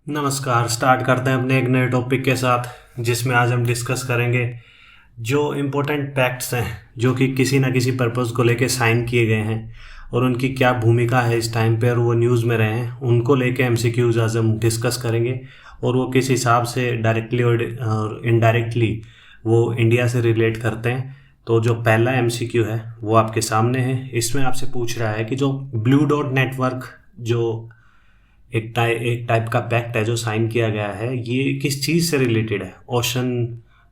नमस्कार। स्टार्ट करते हैं अपने एक नए टॉपिक के साथ, जिसमें आज हम डिस्कस करेंगे जो इम्पोर्टेंट फैक्ट्स हैं जो कि किसी ना किसी पर्पज़ को लेके साइन किए गए हैं और उनकी क्या भूमिका है इस टाइम पे और वो न्यूज़ में रहे हैं, उनको लेके एमसीक्यूज आज हम डिस्कस करेंगे। और वो किस हिसाब से डायरेक्टली और इनडायरेक्टली वो इंडिया से रिलेट करते हैं। तो जो पहला एमसीक्यू है वो आपके सामने है। इसमें आपसे पूछ रहा है कि जो ब्लू डॉट नेटवर्क जो एक टाइप का पैक्ट है जो साइन किया गया है, ये किस चीज़ से रिलेटेड है। ओशन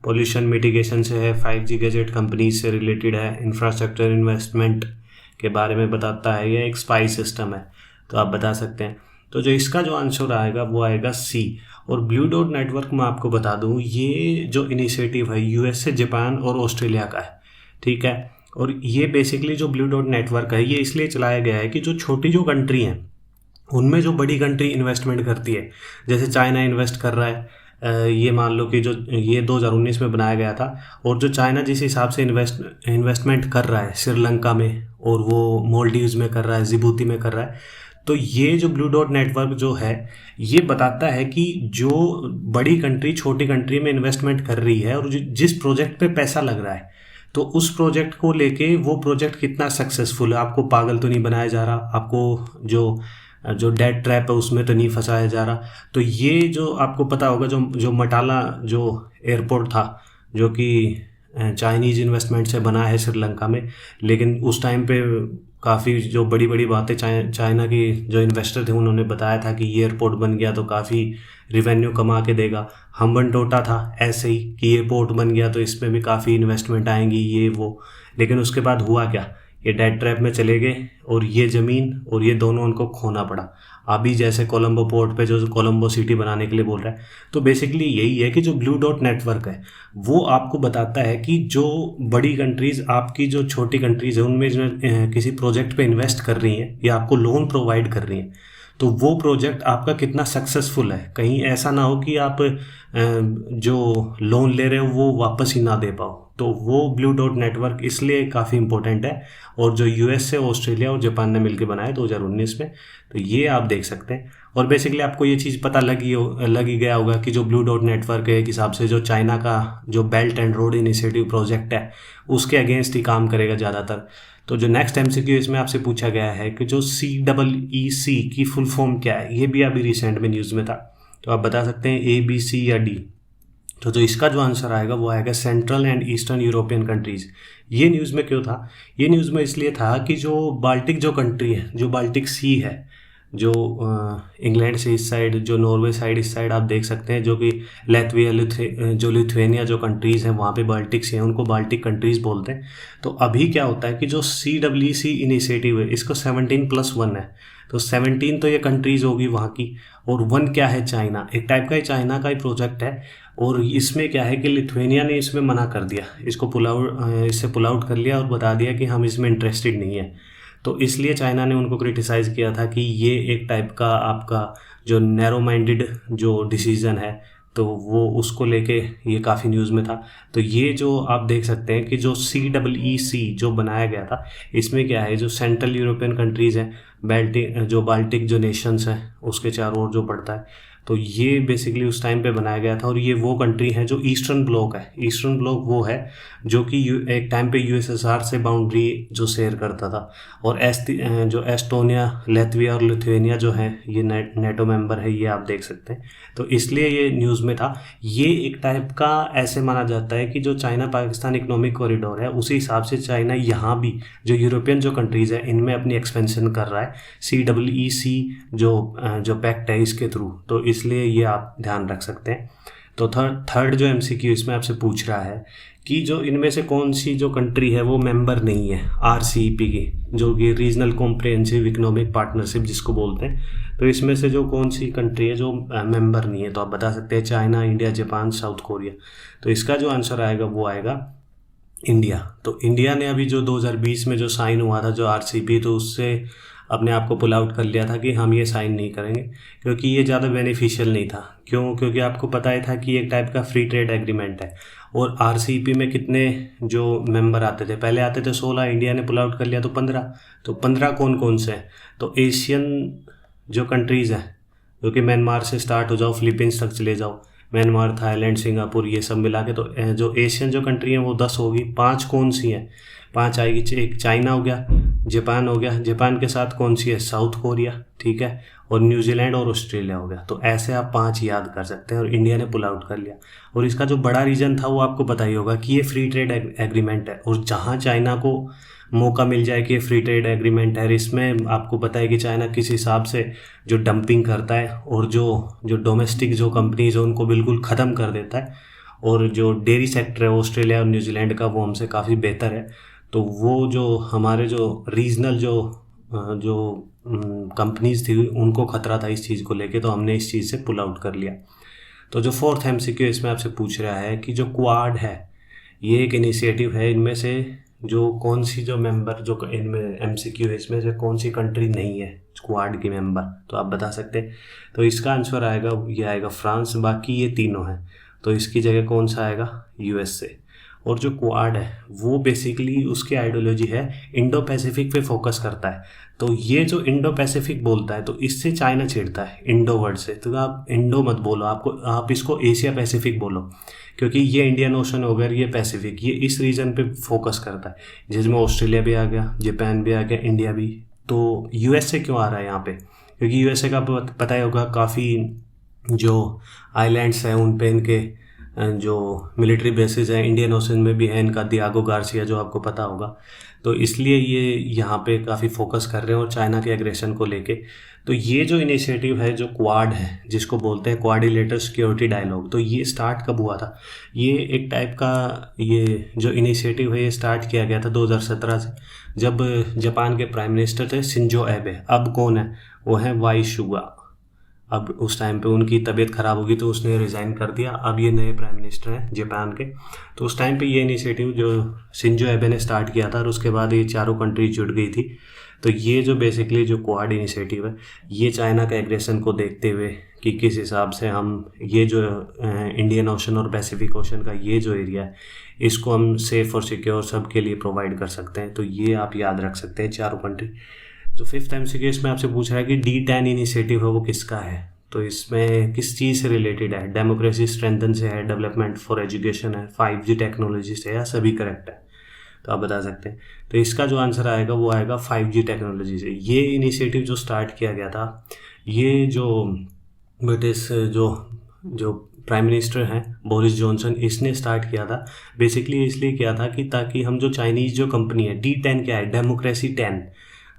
पोल्यूशन मिटिगेशन से है, 5G गैजेट कंपनीज से रिलेटेड है, इंफ्रास्ट्रक्चर इन्वेस्टमेंट के बारे में बताता है, या एक स्पाई सिस्टम है। तो आप बता सकते हैं। तो जो इसका जो आंसर आएगा वो आएगा सी। और ब्लू डॉट नेटवर्क मैं आपको बता दूं, ये जो इनिशिएटिव है यूएस से, जापान और ऑस्ट्रेलिया का है। ठीक है। और ये बेसिकली जो ब्लू डॉट नेटवर्क है ये इसलिए चलाया गया है कि जो छोटी जो कंट्री हैं उनमें जो बड़ी कंट्री इन्वेस्टमेंट करती है, जैसे चाइना इन्वेस्ट कर रहा है। ये मान लो कि जो ये 2019 में बनाया गया था, और जो चाइना जिस हिसाब से इन्वेस्टमेंट कर रहा है श्रीलंका में, और वो मोल्डीव्स में कर रहा है, जिबूती में कर रहा है। तो ये जो ब्लू डॉट नेटवर्क जो है ये बताता है कि जो बड़ी कंट्री छोटी कंट्री में इन्वेस्टमेंट कर रही है और जिस प्रोजेक्ट पे पैसा लग रहा है, तो उस प्रोजेक्ट को लेके वो प्रोजेक्ट कितना सक्सेसफुल है। आपको पागल तो नहीं बनाया जा रहा, आपको जो जो डेट ट्रैप है उसमें तो नहीं फंसाया जा रहा। तो ये जो आपको पता होगा, जो जो मटाला जो एयरपोर्ट था, जो कि चाइनीज़ इन्वेस्टमेंट से बना है श्रीलंका में, लेकिन उस टाइम पे काफ़ी जो बड़ी बड़ी बातें चाइना की जो इन्वेस्टर थे उन्होंने बताया था कि ये एयरपोर्ट बन गया तो काफ़ी रिवेन्यू कमा के देगा। हम्बन टोटा था ऐसे ही कि ये पोर्ट बन गया तो इसमें भी काफ़ी इन्वेस्टमेंट आएंगी, ये वो। लेकिन उसके बाद हुआ क्या, ये डेट ट्रैप में चले गए और ये ज़मीन और ये दोनों उनको खोना पड़ा। अभी जैसे कोलंबो पोर्ट पे जो कोलंबो सिटी बनाने के लिए बोल रहा है। तो बेसिकली यही है कि जो ब्लू डॉट नेटवर्क है वो आपको बताता है कि जो बड़ी कंट्रीज़ आपकी जो छोटी कंट्रीज़ है उनमें जो किसी प्रोजेक्ट पे इन्वेस्ट कर रही हैं या आपको लोन प्रोवाइड कर रही हैं, तो वो प्रोजेक्ट आपका कितना सक्सेसफुल है। कहीं ऐसा ना हो कि आप जो लोन ले रहे हो वो वापस ही ना दे पाओ। तो वो ब्लू डॉट नेटवर्क इसलिए काफ़ी इंपॉर्टेंट है, और जो यूएस से, ऑस्ट्रेलिया और जापान ने मिलकर बनाया 2019 में। तो ये आप देख सकते हैं। और बेसिकली आपको ये चीज़ पता लग ही गया होगा कि जो ब्लू डॉट नेटवर्क है एक हिसाब से जो चाइना का जो belt and road initiative project है उसके अगेंस्ट ही काम करेगा ज़्यादातर। तो जो नेक्स्ट एमसीक्यू इसमें आपसे पूछा गया है कि जो CEEC की फुल फॉर्म क्या है, ये भी अभी रिसेंट में न्यूज़ में था। तो आप बता सकते हैं A B C या D। तो जो इसका जो आंसर आएगा वो आएगा central and eastern European countries. ये न्यूज़ में क्यों था? ये न्यूज़ में इसलिए था कि जो बाल्टिक जो कंट्री है, जो बाल्टिक सी है, जो इंग्लैंड से इस साइड, जो नॉर्वे साइड इस साइड आप देख सकते हैं, जो कि लेथविया जो लिथुएनिया जो कंट्रीज़ हैं वहाँ पे बाल्टिक से हैं, उनको बाल्टिक कंट्रीज़ बोलते हैं। तो अभी क्या होता है कि जो CWC इनिशिएटिव है इसको 17+1 है। तो 17 तो ये कंट्रीज़ होगी वहाँ की, और 1 क्या है, चाइना। एक टाइप का ही चाइना का ही प्रोजेक्ट है। और इसमें क्या है कि लिथुएनिया ने इसमें मना कर दिया, इसको इससे पुल आउट कर लिया और बता दिया कि हम इसमें इंटरेस्टेड नहीं है। तो इसलिए चाइना ने उनको क्रिटिसाइज़ किया था कि ये एक टाइप का आपका जो नैरो माइंडेड जो डिसीज़न है, तो वो उसको लेके ये काफ़ी न्यूज़ में था। तो ये जो आप देख सकते हैं कि जो CEEC जो बनाया गया था, इसमें क्या है, जो सेंट्रल यूरोपियन कंट्रीज़ हैं, बाल्टिक जो नेशंस हैं उसके चारों ओर जो पड़ता है, तो ये बेसिकली उस टाइम पे बनाया गया था। और ये वो कंट्री है जो ईस्टर्न ब्लॉक है। ईस्टर्न ब्लॉक वो है जो कि एक टाइम पे USSR से बाउंड्री जो शेयर करता था। और जो एस्टोनिया, लेथविया और लिथुएनिया जो है ये नेटो मेंबर है, ये आप देख सकते हैं। तो इसलिए ये न्यूज़ में था। ये एक टाइप का ऐसे माना जाता है कि जो चाइना पाकिस्तान इकोनॉमिक कॉरिडोर है उसी हिसाब से चाइना यहाँ भी जो यूरोपियन जो कंट्रीज़ है इनमें अपनी एक्सपेंशन कर रहा है, CEEC जो पैक्ट है इसके थ्रू। तो इसलिए ये आप ध्यान रख सकते हैं। तो थर्ड जो MCQ इसमें आपसे पूछ रहा है कि जो इनमें से कौन सी जो कंट्री है वो मेंबर नहीं है RCEP की, जो कि रीजनल कॉम्प्रिहेंसिव इकोनॉमिक पार्टनरशिप जिसको बोलते हैं। तो इसमें से जो कौन सी कंट्री है जो मेंबर नहीं है, तो आप बता सकते हैं China, India, Japan, south Korea. तो इसका जो आंसर आएगा वो आएगा इंडिया। तो इंडिया ने अभी जो 2020 में जो साइन हुआ था जो RCEP, तो उससे अपने आप को पुल आउट कर लिया था कि हम ये साइन नहीं करेंगे, क्योंकि ये ज़्यादा बेनिफिशियल नहीं था। क्यों? क्योंकि आपको पता ही था कि एक टाइप का फ्री ट्रेड एग्रीमेंट है। और RCEP में कितने जो मेंबर आते थे, पहले आते थे 16, इंडिया ने पुल आउट कर लिया तो 15। तो 15 कौन कौन से हैं? तो एशियन जो कंट्रीज़ हैं क्योंकि म्यांमार से स्टार्ट हो जाओ, फिलीपींस तक चले जाओ, म्यांमार, थाईलैंड, सिंगापुर, ये सब मिला के तो जो एशियन जो कंट्री हैं वो 10 होगी। 5 कौन सी हैं? 5 आएगी, एक चाइना हो गया, जापान हो गया, जापान के साथ कौन सी है? साउथ कोरिया, ठीक है, और न्यूजीलैंड और ऑस्ट्रेलिया हो गया। तो ऐसे आप 5 याद कर सकते हैं, और इंडिया ने पुल आउट कर लिया। और इसका जो बड़ा रीज़न था वो आपको पता ही होगा कि ये फ्री ट्रेड एग्रीमेंट है, और जहाँ चाइना को मौका मिल जाए कि फ्री ट्रेड एग्रीमेंट है, इसमें आपको पता है कि चाइना किस हिसाब से जो डंपिंग करता है और जो जो डोमेस्टिक जो कंपनीज है उनको बिल्कुल ख़त्म कर देता है। और जो डेयरी सेक्टर है ऑस्ट्रेलिया और न्यूजीलैंड का वो हमसे काफ़ी बेहतर है। तो वो जो हमारे जो रीजनल जो कंपनीज थी उनको ख़तरा था इस चीज़ को लेके, तो हमने इस चीज़ से पुल आउट कर लिया। तो जो फोर्थ एमसीक्यू इसमें आपसे पूछ रहा है कि जो क्वाड है ये एक इनिशिएटिव है, इनमें से जो कौन सी जो मेंबर जो इनमें एमसीक्यू है इसमें से कौन सी कंट्री नहीं है क्वाड की मेंबर, तो आप बता सकते हैं। तो इसका आंसर आएगा, ये आएगा फ्रांस, बाकी ये तीनों हैं। तो इसकी जगह कौन सा आएगा? यूएसए। और जो क्वाड है वो बेसिकली उसकी आइडियोलॉजी है इंडो पैसिफिक पे फोकस करता है। तो ये जो इंडो पैसिफिक बोलता है तो इससे चाइना छेड़ता है इंडो वर्ड से। तो आप इंडो मत बोलो, आप इसको एशिया पैसिफिक बोलो, क्योंकि ये इंडियन ओशन हो गया, ये पैसिफिक, ये इस रीजन पे फोकस करता है, जिसमें ऑस्ट्रेलिया भी आ गया, जापान भी आ गया, इंडिया भी। तो यूएसए क्यों आ रहा है यहाँ पे? क्योंकि यूएसए का पता ही होगा काफ़ी जो आइलैंड्स हैं उन पे इनके जो मिलिट्री बेसिस हैं, इंडियन ओशन में भी है इनका, दियागो गार्सिया जो आपको पता होगा। तो इसलिए ये यहाँ पे काफ़ी फोकस कर रहे हैं और चाइना के एग्रेशन को लेके। तो ये जो इनिशिएटिव है जो क्वाड है, जिसको बोलते हैं क्वाड्रिलेटरल सिक्योरिटी डायलॉग, तो ये स्टार्ट कब हुआ था? ये एक टाइप का ये जो इनिशिएटिव है ये स्टार्ट किया गया था 2017 से, जब जापान के प्राइम मिनिस्टर थे शिंजो एबे। अब कौन है? वो है वाई शुगा। अब उस टाइम पे उनकी तबीयत ख़राब होगी तो उसने रिज़ाइन कर दिया, अब ये नए प्राइम मिनिस्टर हैं जापान के। तो उस टाइम पे ये इनिशिएटिव जो शिंजो एबे ने स्टार्ट किया था और उसके बाद ये चारों कंट्रीज जुड़ गई थी। तो ये जो बेसिकली जो क्वाड इनिशिएटिव है ये चाइना का एग्रेशन को देखते हुए कि किस हिसाब से हम ये जो इंडियन ओशन और पैसिफिक ओशन का ये जो एरिया है इसको हम सेफ़ और सिक्योर सबके लिए प्रोवाइड कर सकते हैं। तो ये आप याद रख सकते हैं चारों कंट्री। तो फिफ्थ एमसीक्यू इसमें आपसे पूछ रहा है कि D10 इनिशिएटिव है वो किसका है? तो इसमें किस चीज़ से रिलेटेड है? डेमोक्रेसी स्ट्रेंथन से है, डेवलपमेंट फॉर एजुकेशन है, 5G टेक्नोलॉजी से है, या सभी करेक्ट है? तो आप बता सकते हैं। तो इसका जो आंसर आएगा वो आएगा 5G टेक्नोलॉजी से। ये इनिशिएटिव जो स्टार्ट किया गया था, ये जो ब्रिटिश जो प्राइम मिनिस्टर हैं बोरिस जॉनसन, इसने स्टार्ट किया था। बेसिकली इसलिए किया था कि ताकि हम जो चाइनीज़ जो कंपनी है, D10 क्या है? डेमोक्रेसी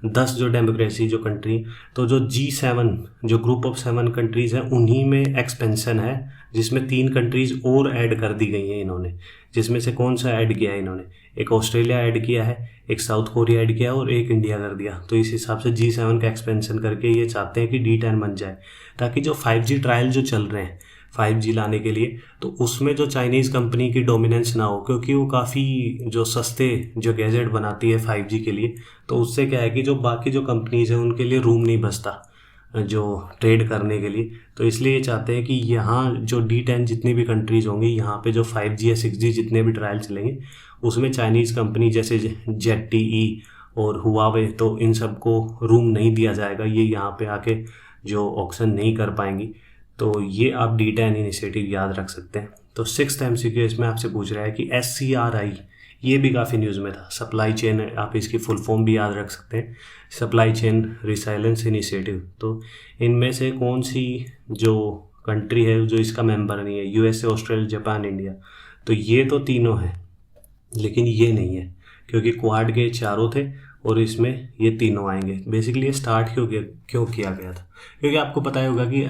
10 जो डेमोक्रेसी जो कंट्री, तो जो G7 जो ग्रुप ऑफ 7 कंट्रीज़ हैं उन्हीं में एक्सपेंशन है, जिसमें 3 कंट्रीज़ और ऐड कर दी गई हैं इन्होंने। जिसमें से कौन सा ऐड किया है इन्होंने? एक ऑस्ट्रेलिया ऐड किया है, एक साउथ कोरिया ऐड किया और एक इंडिया कर दिया। तो इस हिसाब से G7 का एक्सपेंशन करके ये चाहते हैं कि D10 बन जाए, ताकि जो 5G ट्रायल जो चल रहे हैं 5G लाने के लिए, तो उसमें जो चाइनीज़ कंपनी की डोमिनेंस ना हो, क्योंकि वो काफ़ी जो सस्ते जो गैजेट बनाती है 5G के लिए। तो उससे क्या है कि जो बाकी जो कंपनीज़ हैं उनके लिए रूम नहीं बचता जो ट्रेड करने के लिए। तो इसलिए ये चाहते हैं कि यहाँ जो D10 जितनी भी कंट्रीज़ होंगी, यहाँ पे जो 5G या 6G जितने भी ट्रायल चलेंगे उसमें चाइनीज़ कंपनी जैसे ZTE और हुआवे, तो इन सबको रूम नहीं दिया जाएगा, ये यहाँ पे आके जो ऑक्शन नहीं कर पाएंगी। तो ये आप D10 इनिशिएटिव याद रख सकते हैं। तो सिक्स्थ एमसीक्यू इसमें आपसे पूछ रहा है कि SCRI, ये भी काफ़ी न्यूज़ में था, सप्लाई चेन, आप इसकी फुल फॉर्म भी याद रख सकते हैं, सप्लाई चेन रिसाइलेंस इनिशिएटिव। तो इनमें से कौन सी जो कंट्री है जो इसका मेंबर नहीं है? USA, Australia, Japan, India. तो ये तो तीनों हैं, लेकिन ये नहीं है, क्योंकि क्वाड के चारों थे और इसमें ये तीनों आएंगे। बेसिकली ये स्टार्ट क्यों किया गया था? क्योंकि आपको पता ही होगा कि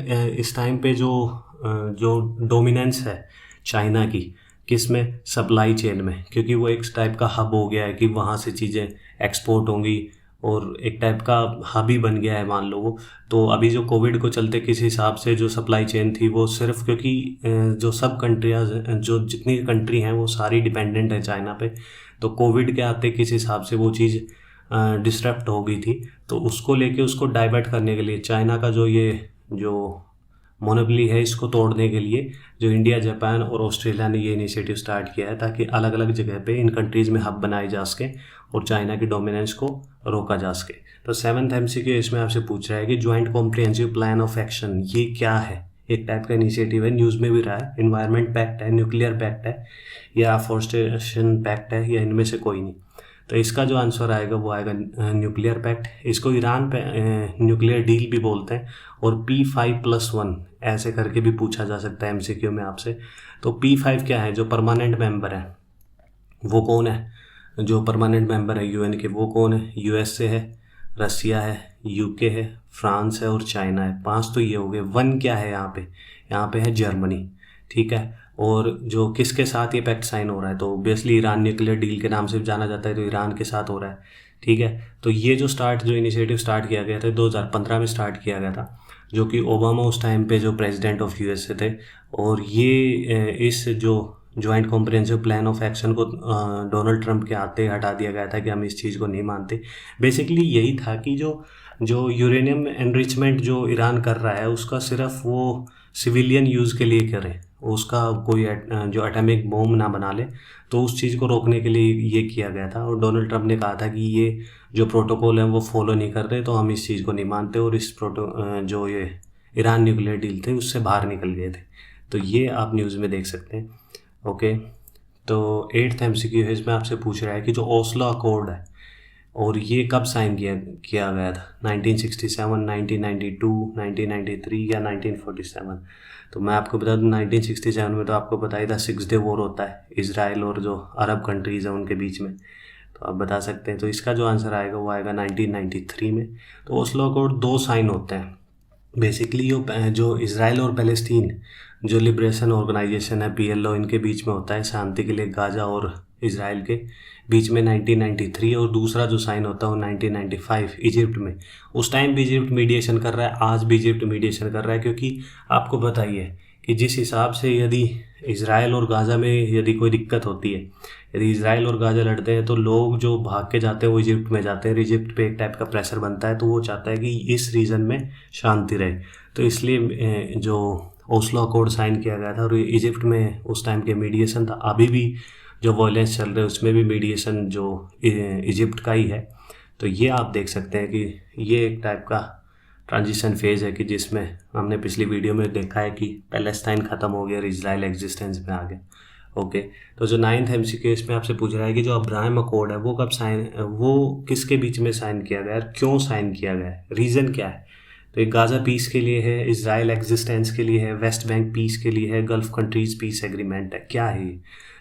इस टाइम पे जो डोमिनेंस है चाइना की किस में? सप्लाई चेन में, क्योंकि वो एक टाइप का हब हो गया है कि वहाँ से चीज़ें एक्सपोर्ट होंगी और एक टाइप का हब ही बन गया है मान लो वो। तो अभी जो कोविड को चलते किस हिसाब से जो सप्लाई चेन थी वो सिर्फ क्योंकि जो सब कंट्रियाँ जो जितनी कंट्री हैं वो सारी डिपेंडेंट है चाइना पे, तो कोविड के आते किस हिसाब से वो चीज़ डिस्टर्ब हो गई थी। तो उसको लेके उसको डाइवर्ट करने के लिए चाइना का जो मोनोपोली है, इसको तोड़ने के लिए जो इंडिया, जापान और ऑस्ट्रेलिया ने ये इनिशिएटिव स्टार्ट किया है ताकि अलग अलग जगह पे इन कंट्रीज़ में हब बनाए जा सके और चाइना की डोमिनेंस को रोका जा सके। तो 7th MCQ इसमें आपसे पूछ रहा है कि joint comprehensive plan of action ये क्या है। एक टाइप का इनिशिएटिव है, न्यूज़ में भी रहा है। इन्वायरमेंट पैक्ट है, न्यूक्लियर पैक्ट है, या अफॉरेस्टेशन पैक्ट है, या इनमें से कोई नहीं। तो इसका जो आंसर आएगा वो आएगा न्यूक्लियर पैक्ट। इसको ईरान पे न्यूक्लियर डील भी बोलते हैं, और P5+1 ऐसे करके भी पूछा जा सकता है MCQ में आपसे। तो P5 क्या है? जो परमानेंट मेंबर है वो कौन है? जो परमानेंट मेंबर है UN के वो कौन है? USA है, रसिया है, UK है, फ्रांस है और चाइना है। 5 तो ये हो गए। 1 क्या है यहाँ पे? यहाँ पे है जर्मनी, ठीक है। और जो किसके साथ ये पैक्ट साइन हो रहा है? तो ऑब्वियसली ईरान न्यूक्लियर डील के नाम से जाना जाता है, तो ईरान के साथ हो रहा है, ठीक है। तो ये जो इनिशिएटिव स्टार्ट किया गया था 2015 में स्टार्ट किया गया था, जो कि ओबामा उस टाइम पे जो प्रेसिडेंट ऑफ USA थे। और ये इस जो joint comprehensive plan of action को डोनाल्ड ट्रंप के आते हटा दिया गया था कि हम इस चीज़ को नहीं मानते। बेसिकली यही था कि जो यूरेनियम एनरिचमेंट जो ईरान कर रहा है उसका सिर्फ वो सिविलियन यूज़ के लिए करें, उसका कोई जो एटॉमिक बॉम्ब ना बना ले, तो उस चीज़ को रोकने के लिए ये किया गया था। और डोनाल्ड ट्रंप ने कहा था कि ये जो प्रोटोकॉल है वो फॉलो नहीं कर रहे, तो हम इस चीज़ को नहीं मानते, और जो ये ईरान न्यूक्लियर डील थे उससे बाहर निकल गए थे। तो ये आप न्यूज़ में देख सकते हैं। ओके, तो 8th MCQ है, इसमें आपसे पूछ रहा है कि जो ओस्लो अकॉर्ड है और ये कब साइन किया गया था? 1967, 1992, 1993 या 1947? तो मैं आपको बता दूं 1967 में तो आपको पता ही था 6 डे वॉर होता है इसराइल और जो अरब कंट्रीज़ हैं उनके बीच में, तो आप बता सकते हैं। तो इसका जो आंसर आएगा वो आएगा 1993 में। तो ओस्लो अकॉर्ड 2 साइन होते हैं बेसिकली। जो इसराइल और पैलेस्टीन जो लिबरेशन ऑर्गेनाइजेशन है PLO, इनके बीच में होता है शांति के लिए गाजा और इसराइल के बीच में 1993। और दूसरा जो साइन होता है वो 1995 इजिप्ट में। उस टाइम भी इजिप्ट मीडिएशन कर रहा है, आज भी इजिप्ट मीडिएशन कर रहा है, क्योंकि आपको बताइए कि जिस हिसाब से यदि इसराइल और गाज़ा में यदि कोई दिक्कत होती है, यदि इसराइल और गाज़ा लड़ते हैं, तो लोग जो भाग के जाते हैं वो इजिप्ट में जाते हैं। इजिप्ट पे एक टाइप का प्रेशर बनता है, तो वो चाहता है कि इस रीजन में शांति रहे। तो इसलिए जो ओस्लो अकॉर्ड साइन किया गया था, और इजिप्ट में उस टाइम के मीडिएशन था। अभी भी जो वॉयलेंस चल रहे हैं उसमें भी मीडिएशन जो इजिप्ट का ही है। तो ये आप देख सकते हैं कि ये एक टाइप का ट्रांजिशन फेज़ है कि जिसमें हमने पिछली वीडियो में देखा है कि पैलेस्टाइन ख़त्म हो गया और इजराइल एग्जिस्टेंस में आ गया। ओके, तो जो 9th MCQ इसमें आपसे पूछ रहा है कि जो अब्राहम अकॉर्ड है वो किसके बीच में साइन किया गया है, क्यों साइन किया गया है, रीज़न क्या है? तो एक गाज़ा पीस के लिए है, इसराइल एग्जिस्टेंस के लिए है, वेस्ट बैंक पीस के लिए है, गल्फ़ कंट्रीज़ पीस एग्रीमेंट है, क्या है ये?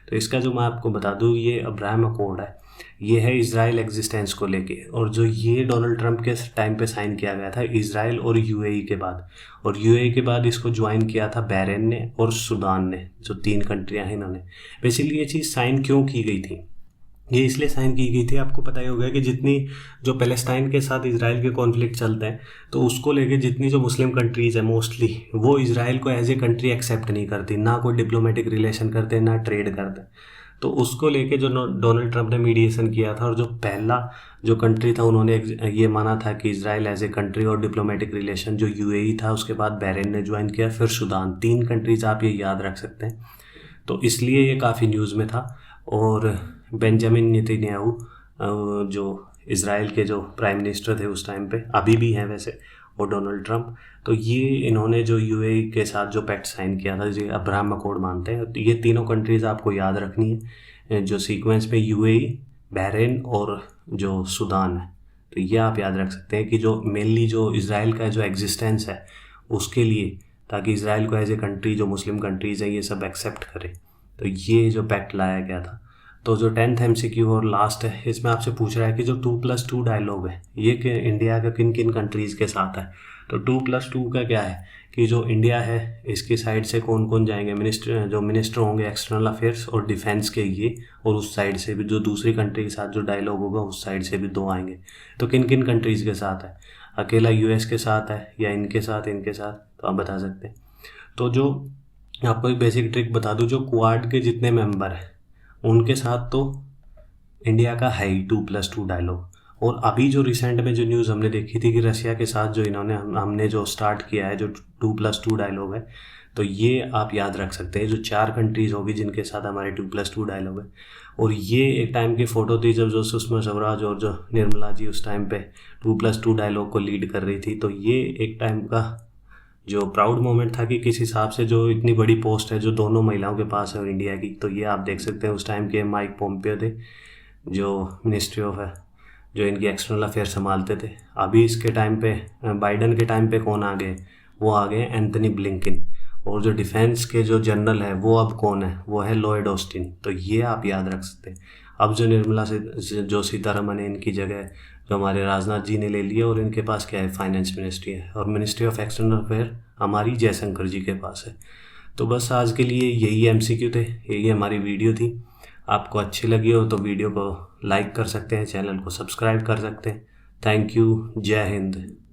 तो इसका जो मैं आपको बता दूँ, ये अब्राहम अकॉर्ड है, ये है इसराइल एग्जिस्टेंस को लेके। और जो ये डोनाल्ड ट्रंप के टाइम पे साइन किया गया था इसराइल और UAE के बाद, और UAE के बाद इसको ज्वाइन किया था बहरीन ने और सूडान ने, जो 3 कंट्रियाँ हैं इन्होंने। बेसिकली ये चीज़ साइन क्यों की गई थी? ये इसलिए साइन की गई थी, आपको पता ही होगा कि जितनी जो पैलेस्टाइन के साथ इसराइल के कॉन्फ्लिक्ट चलते हैं, तो उसको लेके जितनी जो मुस्लिम कंट्रीज़ हैं मोस्टली वो इसराइल को एज ए कंट्री एक्सेप्ट नहीं करती, ना कोई डिप्लोमेटिक रिलेशन करते, ना ट्रेड करते। तो उसको लेके जो डोनाल्ड ट्रंप ने मीडिएशन किया था, और जो पहला जो कंट्री था उन्होंने ये माना था कि इसराइल एज ए कंट्री और डिप्लोमेटिक रिलेशन, जो UAE था, उसके बाद बहरीन ने ज्वाइन किया, फिर सूडान। 3 कंट्रीज़ आप ये याद रख सकते हैं। तो इसलिए ये काफ़ी न्यूज़ में था। और बेंजामिन नेतन्याहू जो इसराइल के जो प्राइम मिनिस्टर थे उस टाइम पे, अभी भी हैं वैसे, और डोनाल्ड ट्रंप, तो ये इन्होंने जो UAE के साथ जो पैक्ट साइन किया था, जो अब्राहम अकॉर्ड मानते हैं, तो ये तीनों कंट्रीज़ आपको याद रखनी है जो सीक्वेंस पे, UAE, बहरीन और जो सूडान है। तो ये आप याद रख सकते हैं कि जो मेनली जो इसराइल का जो एग्जिस्टेंस है उसके लिए, ताकि इसराइल को एज ए कंट्री जो मुस्लिम कंट्रीज़ हैं ये सब एक्सेप्ट करे, तो ये जो पैक्ट लाया गया था। तो जो 10th MCQ और लास्ट है, इसमें आपसे पूछ रहा है कि जो 2+2 डायलॉग है ये कि इंडिया का किन किन कंट्रीज़ के साथ है। तो 2+2 का क्या है कि जो इंडिया है इसकी साइड से कौन कौन जाएंगे, मिनिस्टर होंगे एक्सटर्नल अफेयर्स और डिफेंस के ये, और उस साइड से भी जो दूसरी कंट्री के साथ जो डायलॉग होगा उस साइड से भी 2 आएंगे। तो किन किन कंट्रीज़ के साथ है? अकेला US के साथ है या इनके साथ, तो आप बता सकते हैं। तो जो आपको एक बेसिक ट्रिक बता दूं, जो क्वाड के जितने मेंबर हैं उनके साथ तो इंडिया का है ही 2+2 डायलॉग, और अभी जो रिसेंट में जो न्यूज़ हमने देखी थी कि रशिया के साथ जो इन्होंने हमने जो स्टार्ट किया है जो 2+2 डायलॉग है, तो ये आप याद रख सकते हैं जो 4 कंट्रीज़ होगी जिनके साथ हमारे 2+2 डायलॉग है। और ये एक टाइम की फ़ोटो थी जब जो सुषमा स्वराज और जो निर्मला जी उस टाइम पे 2+2 डायलॉग को लीड कर रही थी। तो ये एक टाइम का जो प्राउड मोमेंट था कि किस हिसाब से जो इतनी बड़ी पोस्ट है जो दोनों महिलाओं के पास है और इंडिया की, तो ये आप देख सकते हैं उस टाइम के माइक पोम्पियो थे जो मिनिस्ट्री ऑफ है जो इनकी एक्सटर्नल अफेयर संभालते थे। अभी इसके टाइम पे बाइडन के टाइम पे कौन आ गए, वो आ गए एंथनी ब्लिंकन। और जो डिफेंस के जो जनरल है वो अब कौन है, वो है लॉयड ऑस्टिन। तो ये आप याद रख सकते हैं। अब जो निर्मला से जो सीतारमन है इनकी जगह जो हमारे राजनाथ जी ने ले लिया, और इनके पास क्या है, फाइनेंस मिनिस्ट्री है, और मिनिस्ट्री ऑफ एक्सटर्नल अफेयर हमारी जयशंकर जी के पास है। तो बस आज के लिए यही MCQ थे, यही हमारी वीडियो थी। आपको अच्छी लगी हो तो वीडियो को लाइक कर सकते हैं, चैनल को सब्सक्राइब कर सकते हैं। Thank you. जय हिंद।